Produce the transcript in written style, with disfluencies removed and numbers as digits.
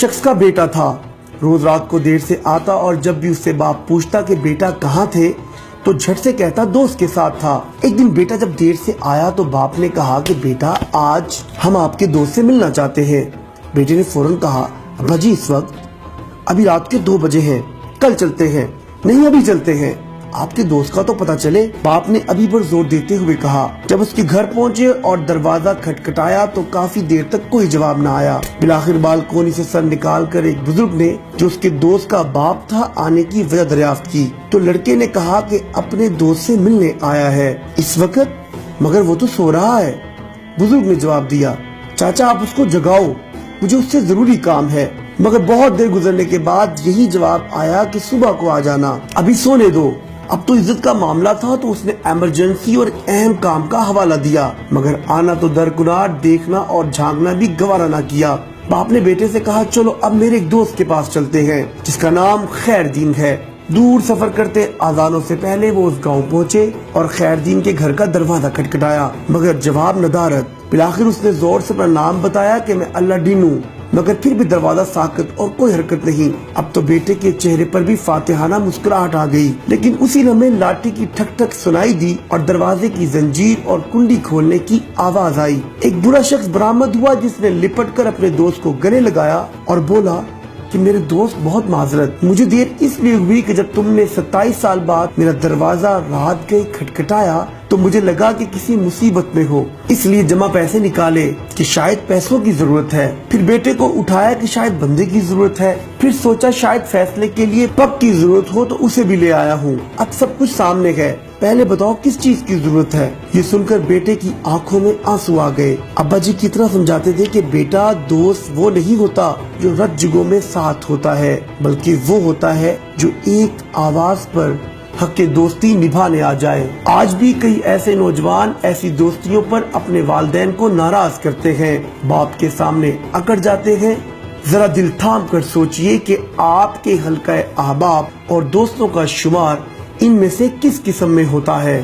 शख्स का बेटा था। रोज रात को देर से आता और जब भी उससे बाप पूछता कि बेटा कहाँ थे तो झट से कहता दोस्त के साथ था। एक दिन बेटा जब देर से आया तो बाप ने कहा कि बेटा आज हम आपके दोस्त से मिलना चाहते हैं। बेटे ने फौरन कहा अब्बा जी इस वक्त? अभी रात के 2 बजे हैं, कल चलते हैं। नहीं अभी चलते हैं, आपके दोस्त का तो पता चले। बाप ने अभी पर जोर देते हुए कहा। जब उसके घर पहुंचे और दरवाजा खटखटाया तो काफी देर तक कोई जवाब न आया। बिलाखिर बालकोनी से सर निकाल कर एक बुजुर्ग ने, जो उसके दोस्त का बाप था, आने की वजह दरियाफ्त की। तो लड़के ने कहा कि अपने दोस्त से मिलने आया है इस वक्त, मगर वो तो सो रहा है। बुजुर्ग ने जवाब दिया चाचा आप उसको जगाओ, मुझे उससे जरूरी काम है। मगर बहुत देर गुजरने के बाद यही जवाब आया कि सुबह को आ जाना, अभी सोने दो। अब तो इज्जत का मामला था तो उसने इमरजेंसी और अहम काम का हवाला दिया, मगर आना तो दरकुनार, देखना और झांकना भी गवारा न किया। बाप ने बेटे से कहा चलो अब मेरे एक दोस्त के पास चलते हैं जिसका नाम खैरदीन है। दूर सफर करते आजानों से पहले वो उस गांव पहुंचे और खैरदीन के घर का दरवाजा खटखटाया, मगर जवाब नदारद। बिलाखिर उसने जोर से अपना नाम बताया कि मैं अल्लाह डीन हूँ, मगर फिर भी दरवाजा साकत और कोई हरकत नहीं। अब तो बेटे के चेहरे पर भी फातिहाना मुस्कुराहट आ गई, लेकिन उसी लम्हे लाठी की ठक ठक सुनाई दी और दरवाजे की जंजीर और कुंडी खोलने की आवाज आई। एक बुरा शख्स बरामद हुआ जिसने लिपट कर अपने दोस्त को गले लगाया और बोला कि मेरे दोस्त बहुत माजरत, मुझे देर इसलिए हुई कि जब तुमने 27 साल बाद मेरा दरवाजा रात गए खटखटाया तो मुझे लगा कि किसी मुसीबत में हो, इसलिए जमा पैसे निकाले कि शायद पैसों की जरूरत है। फिर बेटे को उठाया कि शायद बंदे की जरूरत है। फिर सोचा शायद फैसले के लिए पग की जरूरत हो तो उसे भी ले आया हूँ। अब सब कुछ सामने है, पहले बताओ किस चीज की जरूरत है। ये सुनकर बेटे की आंखों में आंसू आ गए। अब्बा जी की तरह समझाते थे कि बेटा दोस्त वो नहीं होता जो रत जुगों में साथ होता है, बल्कि वो होता है जो एक आवाज पर हक के दोस्ती निभाने आ जाए। आज भी कई ऐसे नौजवान ऐसी दोस्तियों पर अपने वालिदैन को नाराज करते हैं, बाप के सामने अकड़ जाते हैं। जरा दिल थाम कर सोचिए कि आपके हल्का अहबाब और दोस्तों का शुमार इनमें से किस किस्म में होता है।